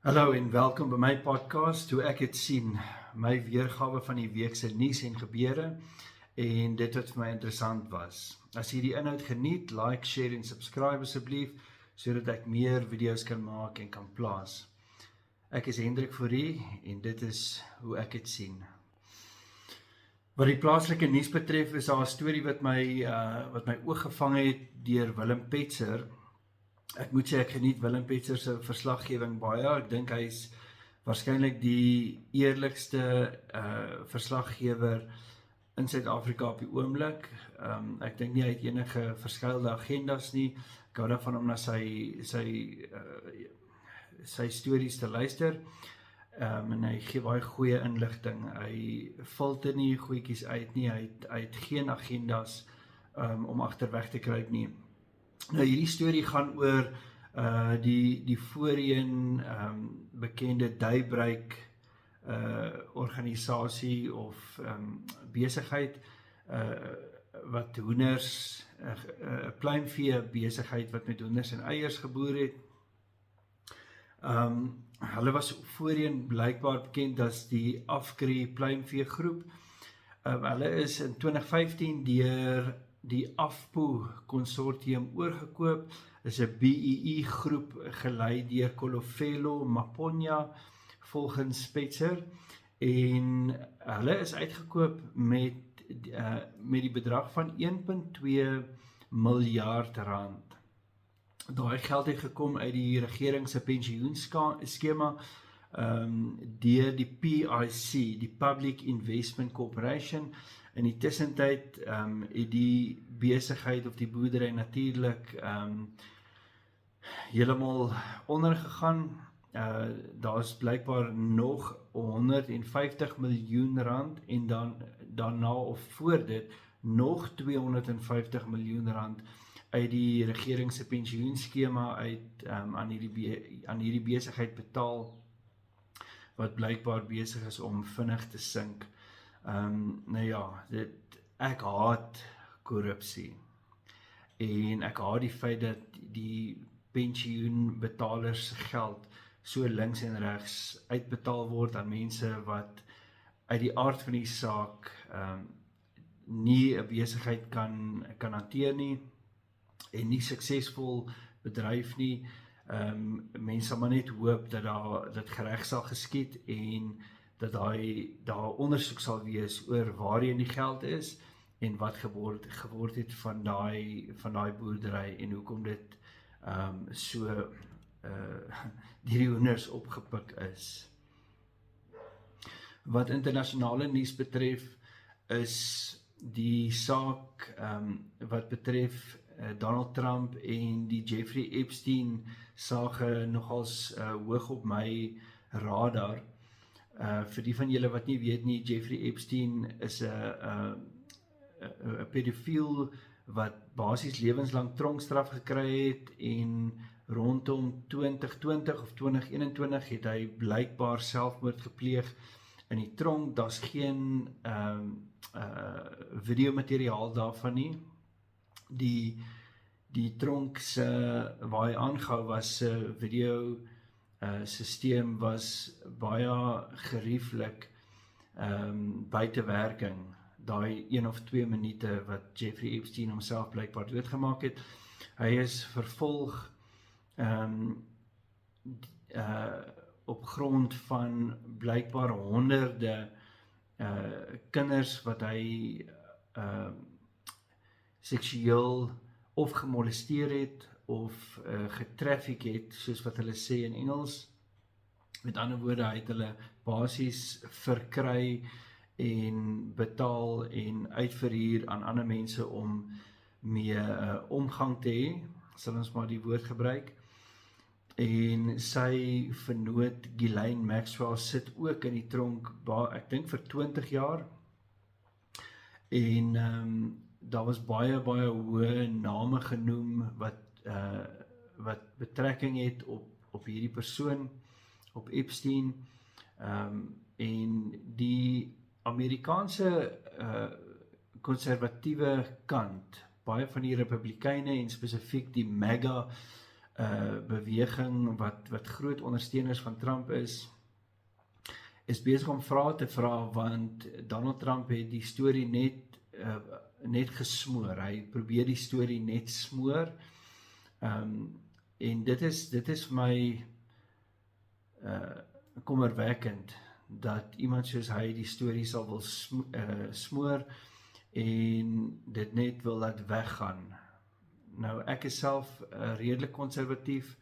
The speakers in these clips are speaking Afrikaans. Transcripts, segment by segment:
Hallo en welkom by my podcast hoe ek het sien, my weergawe van die week se nuus en gebeure en dit wat vir my interessant was. As jy die inhoud geniet, like, share en subscribe asseblief sodat ek meer video's kan maak en kan plaas. Ek is Hendrik Fourie en dit is hoe ek het sien. Wat die plaaslike nuus betref, is daar 'n storie wat my oog gevang het deur Willem Petzer. Ek moet sê ek geniet Willem Petzer se verslaggewing baie. Ek dink hy is waarskynlik die eerlikste verslaggewer in Suid-Afrika op die oomblik. Ek dink nie hy het enige verskeidelde agendas nie. Ek hou daarvan om na sy stories te luister. En hy gee baie goeie inligting. Hy filter nie goedjies uit nie. Hy het geen agendas om agterweg te kruip nie. Nou hierdie storie gaan oor die voorheen bekende Daybreak organisasie of besigheid wat hoenders, 'n pluimvee besigheid wat met hoenders en eiers geboer het. Hulle was voorheen blykbaar bekend as die Afgri pluimvee groep. Hulle is in 2015 deur die Afpo konsortium oorgekoop, is 'n BEE groep gelei deur Kolofelo Maponya volgens Petzer, en hulle is uitgekoop met die bedrag van 1,2 miljard rand. Daai geld het gekom uit die regering se pensioenskema deur die PIC, die Public Investment Corporation. In die tussentyd het die besigheid of die boerdery natuurlik heeltemal ondergegaan. Daar is blykbaar nog 150 miljoen rand en dan daarna of voor dit nog 250 miljoen rand uit die regering se pensioenskema uit aan hierdie besigheid betaal, wat blykbaar besig is om vinnig te sink. Nou ja, ek haat korrupsie en ek haat die feit dat die pensioenbetalers geld so links en regs uitbetaal word aan mense wat uit die aard van die saak nie 'n besigheid kan hanteer nie en nie suksesvol bedryf nie. Mense sal maar net hoop dat gereg sal geskied en dat daar ondersoek sal wees oor waarheen die geld is en wat geword het van daai boerdery en hoekom dit so die hoenders opgepik is. Wat internasionale nuus betref, is die saak wat betref Donald Trump en die Jeffrey Epstein saak nogals hoog op my radar. Vir die van julle wat nie weet nie, Jeffrey Epstein is 'n pedofiel wat basies lewenslang tronkstraf gekry het en rondom 2020 of 2021 het hy blykbaar selfmoord gepleeg in die tronk. Daar's geen videomateriaal daarvan nie. Die tronk waar hy aangehou was video systeem was baie gerieflik buite werking. Daai 1 of 2 minute wat Jeffrey Epstein homself blykbaar doodgemaak het. Hy is vervolg op grond van blykbaar honderde kinders wat hy seksueel of gemolesteer het of getraffic het, soos wat hulle sê in Engels. Met ander woorde, hy het hulle basies verkry en betaal en uitverhuur aan ander mense om mee omgang te hê, sal ons maar die woord gebruik. En sy vernoot Ghislaine Maxwell sit ook in die tronk, ek dink vir 20 jaar. En daar was baie hoë name genoem wat betrekking het op hierdie persoon, op Epstein, en die Amerikaanse konservatiewe kant, baie van die Republikeine en spesifiek die MAGA beweging wat groot ondersteuners van Trump is besig om vrae te vra, want Donald Trump het die storie net gesmoor. Hy probeer die storie net smoor. En dit is vir my kommerwekkend, dat iemand soos hy die storie sal wil smoor en dit net wil laat weggaan. Nou, ek is self redelik konservatief,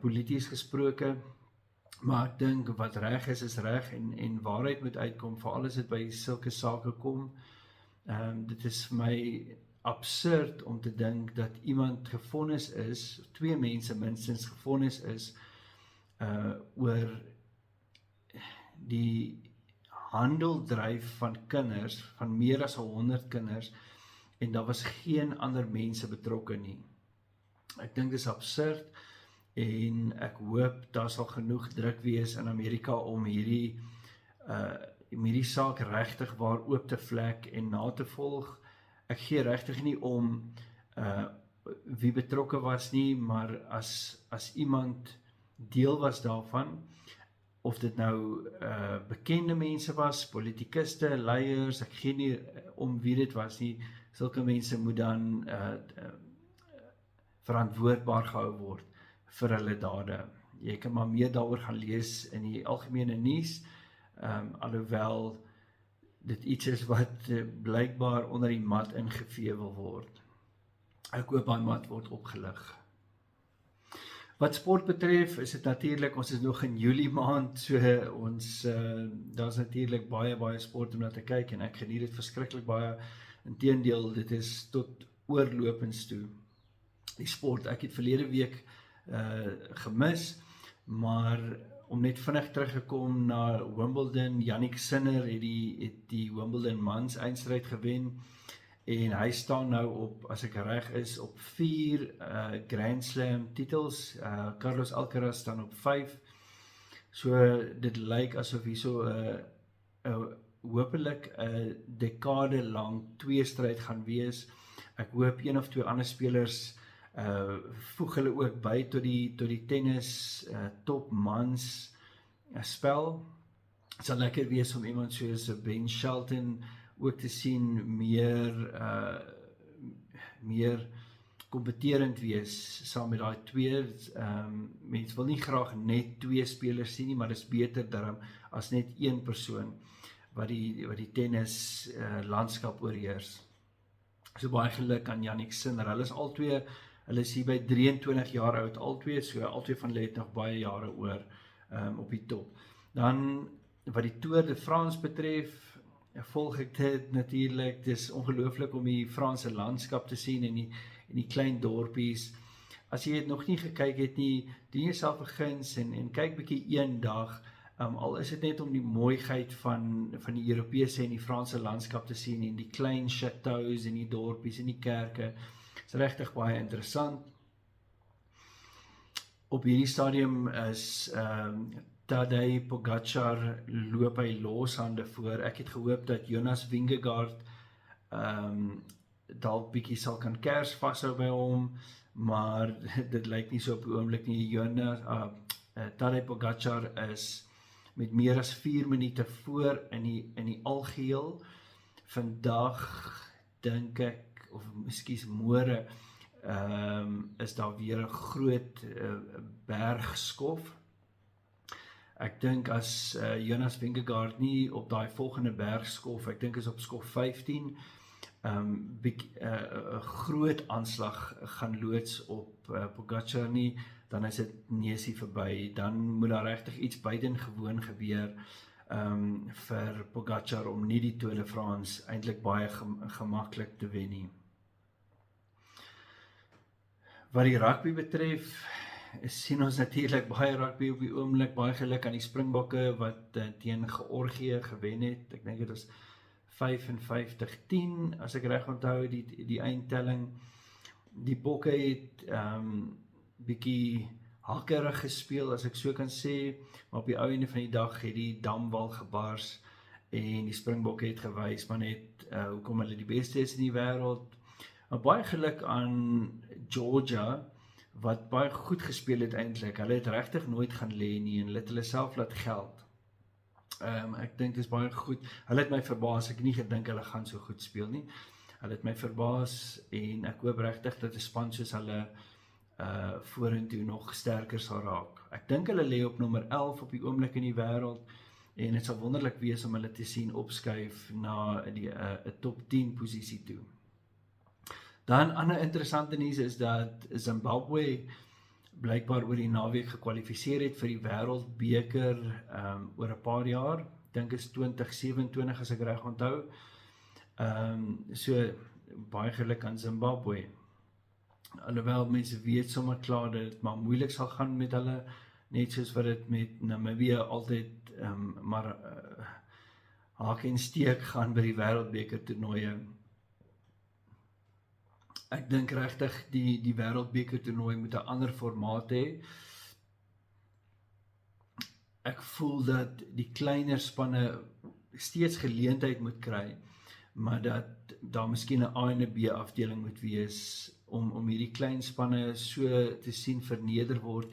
polities gesproke, maar ek dink wat reg is reg en waarheid moet uitkom, veral as dit by sulke sake kom. Dit is vir my absurd om te dink dat iemand gevonnis is, 2 mense minstens gevonnis is, oor die handeldryf van kinders, van meer as 100 kinders, en daar was geen ander mense betrokke nie. Ek dink dit is absurd, en ek hoop daar sal genoeg druk wees in Amerika om hierdie saak regtig waar oop te vlek en na te volg. Ek gee regtig nie om wie betrokke was nie, maar as iemand deel was daarvan, of dit nou bekende mense was, politikuste, leiers, ek gee nie om wie dit was nie, sulke mense moet dan verantwoordbaar gehou word vir hulle dade. Jy kan maar meer daaroor gaan lees in die algemene nuus, alhoewel dit iets is wat blykbaar onder die mat ingevee wil word. Ek hoop daai mat word opgelig. Wat sport betref, is dit natuurlik, ons is nog in Julie maand, so daar's natuurlik baie sport om na te kyk, en ek geniet dit verskriklik baie. Inteendeel, dit is tot oorlopends toe. Die sport, ek het verlede week gemis, maar om net vinnig teruggekom na Wimbledon, Jannik Sinner het die Wimbledon mans eindstryd gewen, en hy staan nou op, as ek reg is, op 4 Grand Slam titels, Carlos Alcaraz staan op 5, so dit lyk asof hier so hopelik 'n dekade lang tweestryd gaan wees. Ek hoop een of 2 ander spelers voeg hulle ook by tot die tennis top mans spel. Het sal lekker wees om iemand soos Ben Shelton ook te sien meer kompeterend wees saam met daai 2. Mens wil nie graag net 2 spelers sien nie, maar dit is beter daarom as net 1 persoon wat die tennis landskap oorheers. So baie geluk aan Jannik Sinner. Hulle is hier by 23 jaar oud, albei, so albei van hulle het nog baie jare oor op die top. Dan, wat die Tour de France betref, volg ek dit natuurlik. Dit is ongelooflik om die Franse landskap te sien en die klein dorpies. As jy het nog nie gekyk het nie, doen jouself 'n guns en kyk bietjie een dag, al is dit net om die mooiheid van die Europese en die Franse landskap te sien, en die klein chateaus en die dorpies en die kerke. Is regtig baie interessant. Op hierdie stadium is Tadej Pogačar loop hy loshande voor. Ek het gehoop dat Jonas Vingegaard dalk bietjie sal kan kers vashou by hom, maar dit lyk nie so op die oomblik nie. Tadej Pogačar is met meer as 4 minute voor in die algeheel. Vandag dink ek, of miskien môre, is daar weer 'n groot bergskof. Ek dink as Jonas Vingegaard nie op daai volgende bergskof, ek dink is op skof 15, 'n groot aanslag gaan loods op Pogačar nie, dan is dit neusie verby. Dan moet daar regtig iets buitengewoon gebeur vir Pogačar om nie die Tour de France eintlik baie gemaklik te wen nie. Wat die rugby betref, sien ons natuurlik baie rugby op die oomblik, baie geluk aan die Springbokke wat teen Georgië gewen het. Ek dink dit was 55-10, as ek reg onthou die eindtelling. Die Bokke het bietjie hakkerig gespeel, as ek so kan sê, maar op die ou einde van die dag het die damwal gebars en die Springbokke het gewys, maar net hoekom hulle die beste is in die wêreld. Maar baie geluk aan Georgia, wat baie goed gespeel het eintlik. Hulle het regtig nooit gaan lê nie en hulle het hulle self laat geld. Ek dink dit is baie goed. Hulle het my verbaas, ek het nie gedink hulle gaan so goed speel nie. Hulle het my verbaas en ek hoop regtig dat 'n span soos hulle vorentoe nog sterker sal raak. Ek dink hulle lê op nommer 11 op die oomblik in die wêreld en dit sal wonderlik wees om hulle te sien opskuif na die 'n top 10 posisie toe. Dan ander interessante nuus is dat Zimbabwe blykbaar oor die naweek gekwalifiseer het vir die wêreldbeker oor 'n paar jaar. Ek dink is 2027 as ek reg onthou. So baie geluk aan Zimbabwe. Alhoewel mense weet sommer klaar dat dit maar moeilik sal gaan met hulle, net soos wat dit met Namibië altyd maar haak en steek gaan by die wêreldbeker toernooie. Ek dink regtig die wêreldbeker toernooi moet 'n ander formaat hê. Ek voel dat die kleiner spanne steeds geleentheid moet kry, maar dat daar miskien 'n A en 'n B afdeling moet wees om hierdie klein spanne so te sien verneder word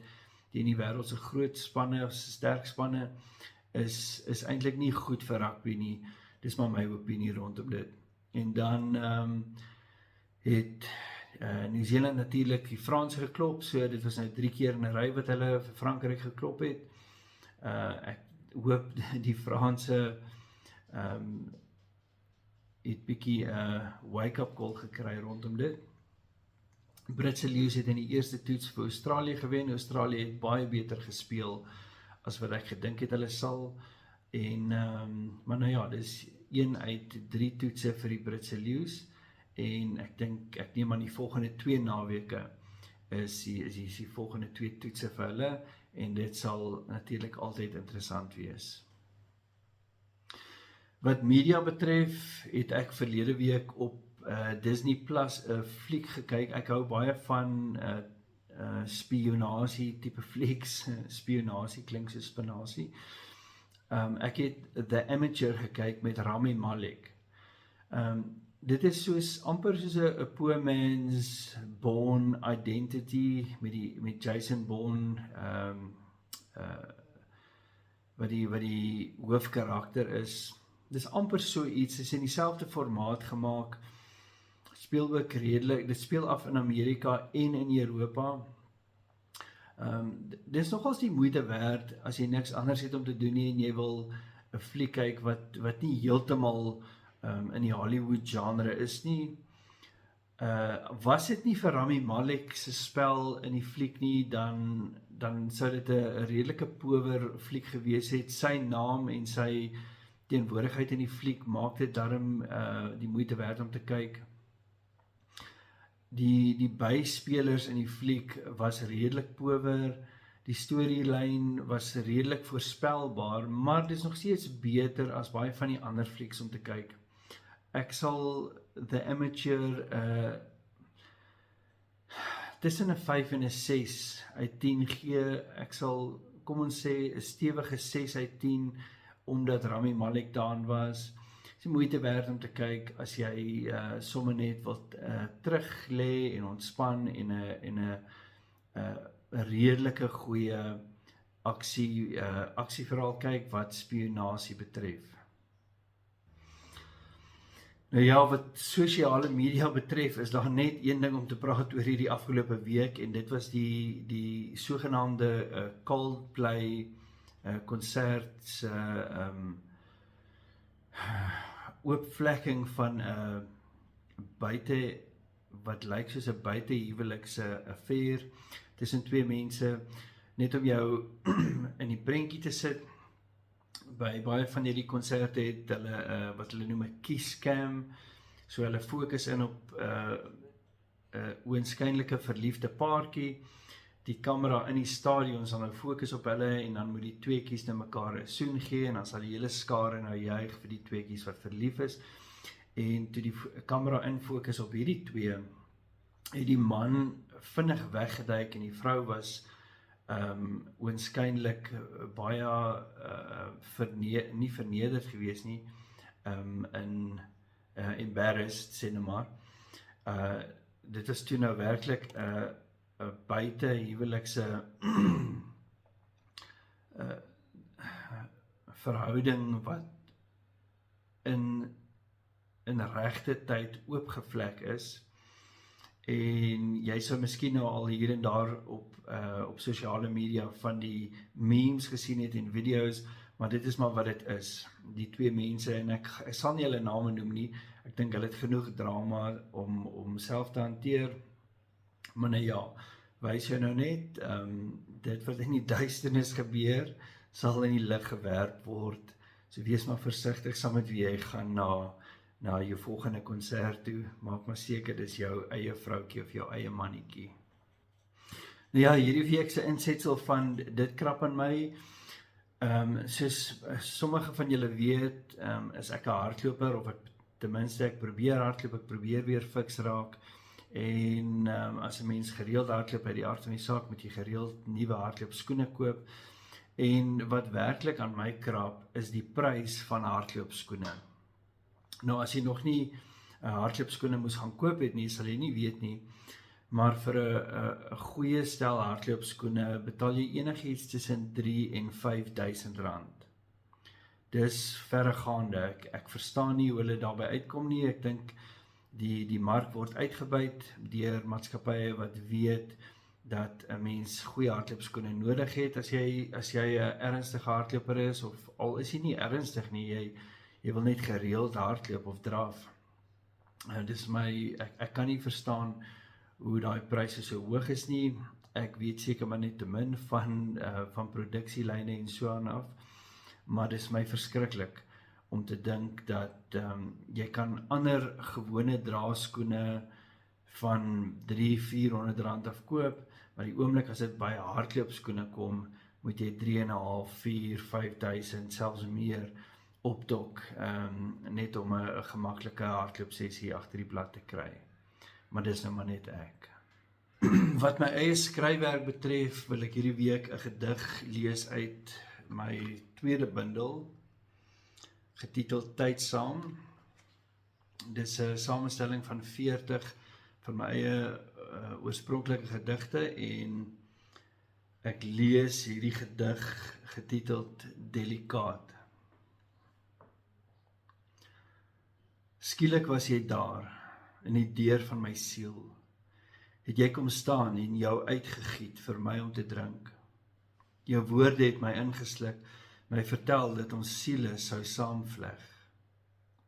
teen die wêreld se groot spanne of sterk spanne is eintlik nie goed vir rugby nie. Dis maar my opinie rondom dit. En dan het Nieu-Seeland natuurlik die Franse geklop, so dit was nou 3 keer in 'n ry wat hulle vir Frankryk geklop het. Ek hoop die Franse het bietjie wake-up call gekry rondom dit. Britse Lions het in die eerste toets vir Australië gewen. Australië het baie beter gespeel as wat ek gedink het hulle sal. En maar nou ja, dis 1 uit 3 toetse vir die Britse Lions. En ek neem aan die volgende 2 naweke is die volgende 2 toetse vir hulle en dit sal natuurlik altyd interessant wees. Wat media betref, het ek verlede week op Disney Plus 'n fliek gekyk. Ek hou baie van spionasie tipe flieks. Spionasie klink so spinasie. Ek het The Amateur gekyk met Rami Malek. Dit is amper soos 'n poor man's Bourne Identity met Jason Bourne wat die hoofkarakter is. Dis amper so iets, dit is in dieselfde formaat gemaak. Speel ook redelik, dit speel af in Amerika en in Europa. Dit is nogals die moeite werd as jy niks anders het om te doen nie en jy wil 'n fliek kyk wat nie heeltemal in die Hollywood genre is nie. Was dit nie vir Rami Malek se spel in die fliek nie, dan sou dit 'n redelike power fliek gewees het. Sy naam en sy teenwoordigheid in die fliek maak dit darm die moeite werd om te kyk. Die byspelers in die fliek was redelik power, die storielyn was redelik voorspelbaar, maar dit is nog steeds beter as baie van die ander flieks om te kyk. Ek sal The Amateur tussen 'n 5 en 'n 6 uit 10 gee. Ek sal, kom ons sê, 'n stewige 6 uit 10, omdat Rami Malek daarin was. Dit is moeite werd om te kyk as jy sommer net wil terug lê en ontspan en 'n redelike goeie aksieverhaal kyk wat spionasie betref. Nou ja, wat sosiale media betref, is daar net een ding om te praat oor hierdie afgelope week en dit was die sogenaamde Coldplay konsert oopvlekking van buite wat lyk soos 'n buitehuwelikse affair tussen 2 mense, net om jou in die prentjie te sit. By baie van hierdie konserte het hulle wat hulle noem 'n kiss cam, so hulle fokus in op 'n oënskynlike verliefde paartjie. Die kamera in die stadion sal nou fokus op hulle en dan moet die tweeetjies na mekaar 'n soen gee en dan sal die hele skare nou juig vir die tweeetjies wat verlief is. En toe die kamera in fokus op hierdie twee, het die man vinnig weggeduik en die vrou was oënskynlik baie nie vernederd gewees nie, embarrassed sê nou maar. Dit was toe nou werklik buite huwelikse verhouding wat in regte tyd oopgevlek is, en jy sou miskien nou al hier en daar op sosiale media van die memes gesien het en video's, maar dit is maar wat dit is. Die twee mense, en ek sal nie hulle name noem nie, ek dink hulle het genoeg drama om self te hanteer, maar nou ja, wys jou nou net, dit wat in die duisternis gebeur, sal in die lig gewerp word, so wees maar versigtig saam met wie jy gaan na jou volgende konsert toe, maak maar seker dis jou eie vroukie of jou eie mannetjie. Nou ja, hierdie week se insetsel van dit krap aan my, soos sommige van julle weet, is ek 'n hardloper, of ten minste ek probeer hardloop, ek probeer weer fiks raak, en as 'n mens gereeld hardloop, by die aard van die saak, moet jy gereeld nuwe hardloopskoene koop, en wat werklik aan my krap, is die prys van hardloopskoene. Nou, as jy nog nie hardloopskoene moes gaan koop het nie, sal jy nie weet nie, maar vir 'n goeie stel hardloopskoene betaal jy enigiets tussen 3 en 5.000 rand. Dis verregaande, ek verstaan nie hoe hulle daarby uitkom nie, ek dink die mark word uitgebuit deur maatskappye wat weet dat 'n mens goeie hardloopskoene nodig het, as jy 'n ernstige hardloper is, of al is jy nie ernstig nie, jy wil net gereeld hardloop of draf. Dis ek kan nie verstaan hoe daai pryse so hoog is nie. Ek weet seker maar net te min van produksielyne en so aan af, maar dis my verskriklik om te dink dat jy kan ander gewone draskoene van 300-400 rand afkoop, maar die oomblik as dit by hardloopskoene kom, moet jy 3.500, 4.000, 5.000, selfs meer opdok, net om 'n gemaklike hardloopsessie agter die blad te kry. Maar dis nou maar net ek. Wat my eie skryfwerk betref, wil ek hierdie week 'n gedig lees uit my tweede bundel, getiteld Tyd Saam. Dis 'n samestelling van 40 van my eie oorspronklike gedigte, en ek lees hierdie gedig getiteld Delikaat. Skielik was jy daar, in die deur van my siel. Het jy kom staan en jou uitgegiet vir my om te drink. Jou woorde het my ingesluk, my vertel dat ons siele sou saamvleg.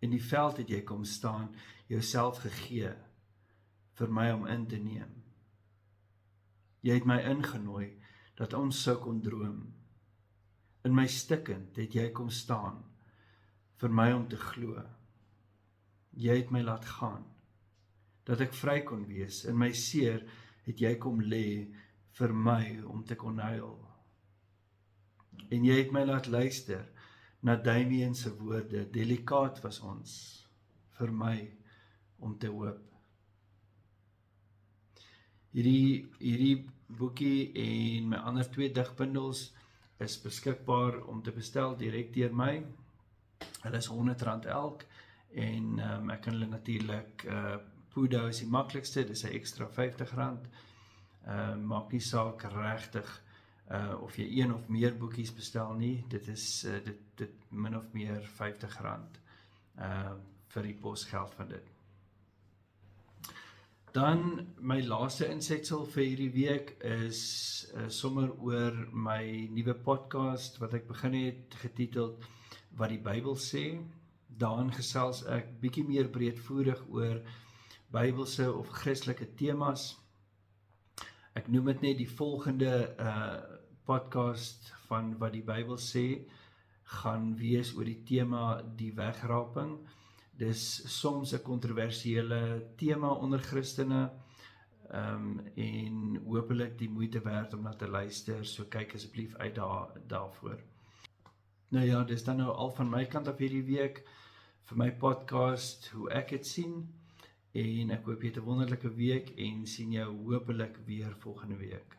In die veld het jy kom staan, jouself gegee, vir my om in te neem. Jy het my ingenooi, dat ons sou kon droom. In my stikkend het jy kom staan, vir my om te glo. Jy het my laat gaan, dat ek vry kon wees. In my seer het jy kom lê, vir my om te kon huil. En jy het my laat luister na Damien se woorde, delikaat was ons, vir my om te hoop. Hierdie boekie en my ander 2 digbundels is beskikbaar om te bestel direk deur my. Hulle is R100 elk, en ek kan hulle natuurlik Pudo is die maklikste, dis 'n ekstra R50. Maak nie saak regtig of jy 1 of meer boekies bestel nie, dit is dit min of meer R50 vir die posgeld van dit. Dan my laaste insetsel vir hierdie week is sommer oor my nuwe podcast wat ek begin het, getiteld Wat die Bybel sê. Daarin gesels ek bietjie meer breedvoerig oor Bybelse of Christelike temas. Ek noem dit net die volgende podcast van Wat die Bybel sê, gaan wees oor die tema die wegraping. Dis soms 'n kontroversiële tema onder Christene, en hopelik die moeite werd om na te luister, so kyk asseblief uit daarvoor. Nou ja, dis dan nou al van my kant af hierdie week, vir my podcast, hoe ek het sien, en ek hoop jy het 'n wonderlike week, en sien jou hopelik weer volgende week.